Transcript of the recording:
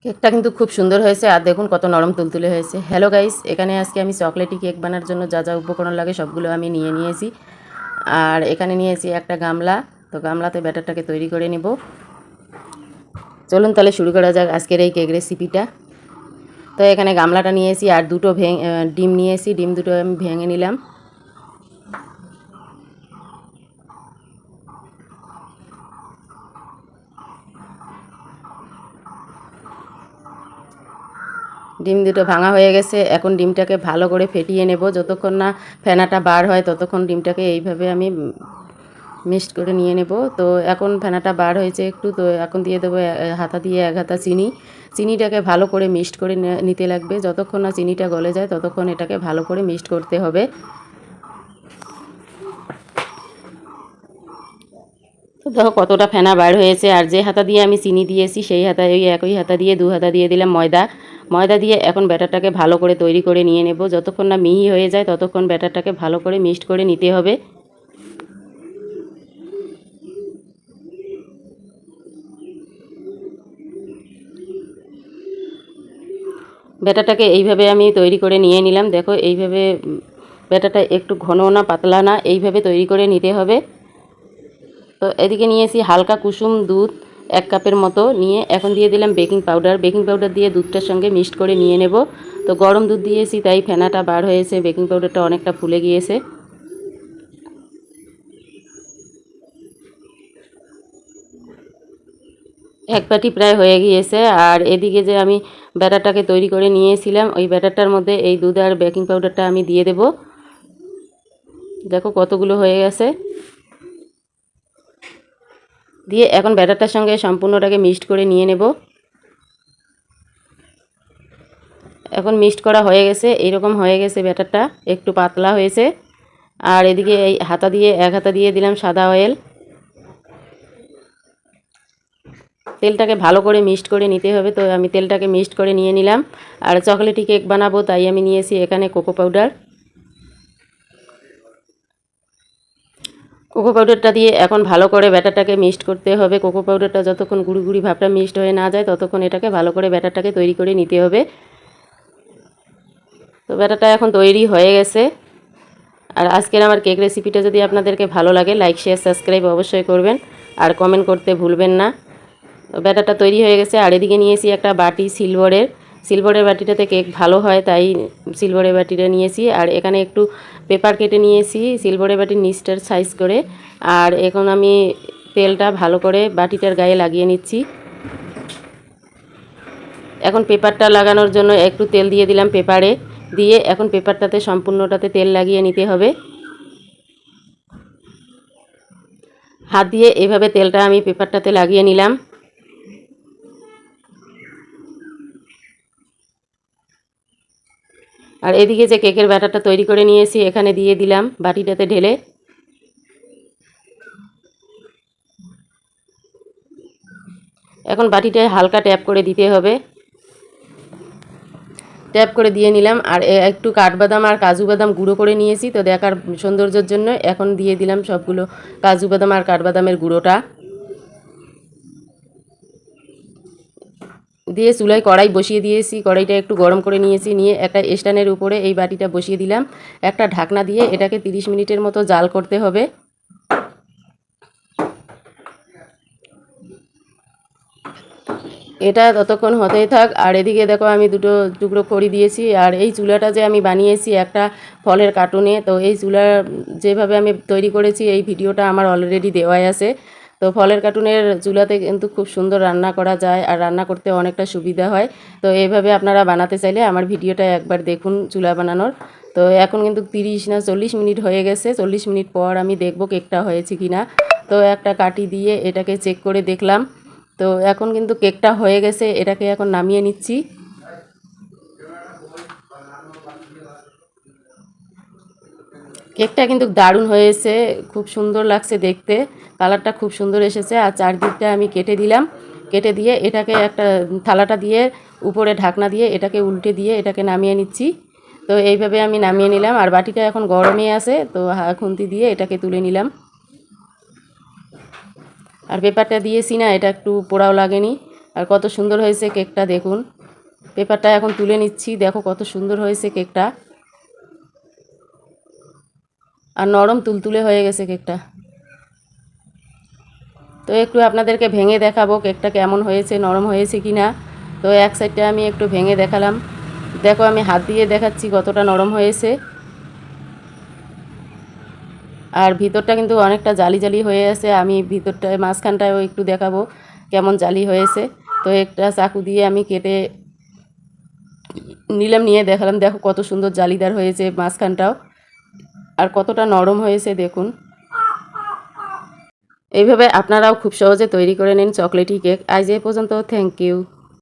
কেকটা কিন্তু খুব সুন্দর হয়েছে, আর দেখুন কত নরম তুলতুলে হয়েছে। হ্যালো গাইস, এখানে আজকে আমি চকলেটি কেক বানানোর জন্য যা যা উপকরণ লাগে সবগুলো আমি নিয়ে নিয়েছি। আর এখানে নিয়েছি একটা গামলা, তো গামলাতে ব্যাটারটাকে তৈরি করে নেব। চলুন তাহলে শুরু করা যাক আজকের এই কেক রেসিপিটা। তো এখানে গামলাটা নিয়েছি আর দুটো ডিম নিয়েছি, ডিম দুটো আমি ভেঙে নিলাম। ডিম দুটো ভাঙা হয়ে গেছে, এখন ডিমটাকে ভালো করে ফেটিয়ে নেব। যতক্ষণ না ফেনাটা বার হয় ততক্ষণ ডিমটাকে এইভাবে আমি মিক্সড করে নিয়ে নেব। তো এখন ফেনাটা বার হয়েছে একটু, তো এখন দিয়ে দেবো হাতা দিয়ে 1 হাতা চিনি। চিনিটাকে ভালো করে মিক্সড করে নিতে লাগবে। যতক্ষণ না চিনিটা গলে যায় ততক্ষণ এটাকে ভালো করে মিক্সড করতে হবে। তো দেখো কতটা ফেনা বার হয়েছে। আর যে হাতা দিয়ে আমি চিনি দিয়েছি সেই হাতা, ওই একই হাতা দিয়ে 2 হাতা দিয়ে দিলাম ময়দা। ময়দা দিয়ে এখন ব্যাটারটাকে ভালো করে তৈরি করে নিয়ে নেব। যতক্ষণ না মিহি হয়ে যায় ততক্ষণ ব্যাটারটাকে ভালো করে মিক্সড করে নিতে হবে। ব্যাটারটাকে এইভাবে আমি তৈরি করে নিয়ে নিলাম। দেখো এইভাবে ব্যাটারটা একটু ঘন না পাতলা না, এইভাবে তৈরি করে নিতে হবে। তো এদিকে নিয়েছি হালকা কুসুম দুধ 1 কাপের মতো নিয়ে, এখন দিয়ে দিলাম বেকিং পাউডার। বেকিং পাউডার দিয়ে দুধটার সঙ্গে মিক্সড করে নিয়ে নেব। তো গরম দুধ দিয়েছি তাই ফেনাটা বার হয়েছে, বেকিং পাউডারটা অনেকটা ফুলে গিয়েছে। এক বাটি প্রায় হয়ে গিয়েছে। আর এদিকে যে আমি ব্যাটারটাকে তৈরি করে নিয়েছিলাম, ওই ব্যাটারটার মধ্যে এই দুধ আর বেকিং পাউডারটা আমি দিয়ে দেব। দেখো কতগুলো হয়ে গেছে। দিয়ে এখন ব্যাটারটার সঙ্গে সম্পূর্ণটাকে মিক্সড করে নিয়ে নেব। এখন মিক্সড করা হয়ে গেছে, এইরকম হয়ে গেছে ব্যাটারটা, একটু পাতলা হয়েছে। আর এদিকে এই হাতা দিয়ে 1 হাতা দিয়ে দিলাম সাদা অয়েল। তেলটাকে ভালো করে মিক্সড করে নিতে হবে, তো আমি তেলটাকে মিক্সড করে নিয়ে নিলাম। আর চকলেটি কেক বানাবো তাই আমি নিয়েছি এখানে কোকো পাউডার। কোকো পাউডারটা দিয়ে এখন ভালো করে ব্যাটারটাকে মিক্সড করতে হবে। কোকো পাউডারটা যতক্ষণ গুঁড়ি গুঁড়ি ভাবটা মিক্সড হয়ে না যায় ততক্ষণ এটাকে ভালো করে ব্যাটারটাকে তৈরি করে নিতে হবে। তো ব্যাটারটা এখন তৈরি হয়ে গেছে। আর আজকের আমার কেক রেসিপিটা যদি আপনাদেরকে ভালো লাগে, লাইক শেয়ার সাবস্ক্রাইব অবশ্যই করবেন আর কমেন্ট করতে ভুলবেন না। তো ব্যাটারটা তৈরি হয়ে গেছে। আর এদিকে নিয়েছি একটা বাটি সিলভারের বাটিটাতে কেক ভালো হয় তাই সিলভারের বাটিটা নিয়েছি। আর এখানে একটু পেপার কেটে নিয়েছি সিলভারের বাটির নিচটার সাইজ করে। আর এখন আমি তেলটা ভালো করে বাটিটার গায়ে লাগিয়ে নিচ্ছি। এখন পেপারটা লাগানোর জন্য একটু তেল দিয়ে দিলাম পেপারে, দিয়ে এখন পেপারটাতে সম্পূর্ণটাতে তেল লাগিয়ে নিতে হবে। হাত দিয়ে এভাবে তেলটা আমি পেপারটাতে লাগিয়ে নিলাম। আর এদিকে যে কেকের ব্যাটারটা তৈরি করে নিয়েছি এখানে দিয়ে দিলাম বাটিটাতে ঢেলে। এখন বাটিটায় হালকা ট্যাপ করে দিতে হবে। ট্যাপ করে দিয়ে নিলাম। আর একটু কাঠবাদাম আর কাজু বাদাম গুঁড়ো করে নিয়েছি, তো দেখার সৌন্দর্যের জন্য এখন দিয়ে দিলাম সবগুলো কাজু বাদাম আর কাঠবাদামের গুঁড়োটা। দিয়ে চুলায় কড়াই বসিয়ে দিয়েছি, কড়াইটা একটু গরম করে নিয়েছি, নিয়ে একটা স্ট্যান্ডের উপরে এই বাটিটা বসিয়ে দিলাম। একটা ঢাকনা দিয়ে এটাকে 30 মিনিটের মতো জাল করতে হবে। এটা ততক্ষণ হতেই থাক। আর এদিকে দেখো আমি দুটো টুকরো খড়ি দিয়েছি। আর এই চুলাটা যে আমি বানিয়েছি একটা ফলের কার্টুনে, তো এই চুলা যেভাবে আমি তৈরি করেছি এই ভিডিওটা আমার অলরেডি দেওয়াই আছে। তো ফলের কার্টুনের চুলাতে কিন্তু খুব সুন্দর রান্না করা যায় আর রান্না করতে অনেকটা সুবিধা হয়। তো এইভাবে আপনারা বানাতে চাইলে আমার ভিডিওটা একবার দেখুন চুলা বানানোর। তো এখন কিন্তু 30 না 40 মিনিট হয়ে গেছে। 40 মিনিট পর আমি দেখব কেকটা হয়েছে কি না। তো একটা কাঠি দিয়ে এটাকে চেক করে দেখলাম। তো এখন কিন্তু কেকটা হয়ে গেছে, এটাকে এখন নামিয়ে নিচ্ছি। কেকটা কিন্তু দারুণ হয়েছে, খুব সুন্দর লাগছে দেখতে, কালারটা খুব সুন্দর এসেছে। আর চারদিকটা আমি কেটে দিলাম, কেটে দিয়ে এটাকে একটা থালাটা দিয়ে উপরে ঢাকনা দিয়ে এটাকে উল্টে দিয়ে এটাকে নামিয়ে নিচ্ছি। তো এইভাবে আমি নামিয়ে নিলাম। আর বাটিটা এখন গরমে আছে, তো খুন্তি দিয়ে এটাকে তুলে নিলাম। আর পেপারটা দিয়েছি না, এটা একটু পোড়াও লাগেনি। আর কত সুন্দর হয়েছে কেকটা দেখুন। পেপারটা এখন তুলে নিচ্ছি, দেখো কত সুন্দর হয়েছে কেকটা, আর নরম তুলতুলে হয়ে গেছে কেকটা। তো একটু আপনাদেরকে ভেঙে দেখাবো কেকটা কেমন হয়েছে, নরম হয়েছে কি না। তো এক সাইডটা আমি একটু ভেঙে দেখালাম, দেখো আমি হাত দিয়ে দেখাচ্ছি কতটা নরম হয়েছে। আর ভিতরটা কিন্তু অনেকটা জালি জালি হয়ে আছে, আমি ভিতরটায় মাঝখানটায়ও একটু দেখাবো কেমন জালি হয়েছে। তো একটা চাকু দিয়ে আমি কেটে নিলাম, নিয়ে দেখালাম, দেখো কত সুন্দর জালিদার হয়েছে মাঝখানটাও, আর কতটা নরম হয়েছে দেখুন। এইভাবে আপনারাও খুব সহজে তৈরি করে নিন চকলেটি কেক। আজ এই পর্যন্ত, থ্যাংক ইউ।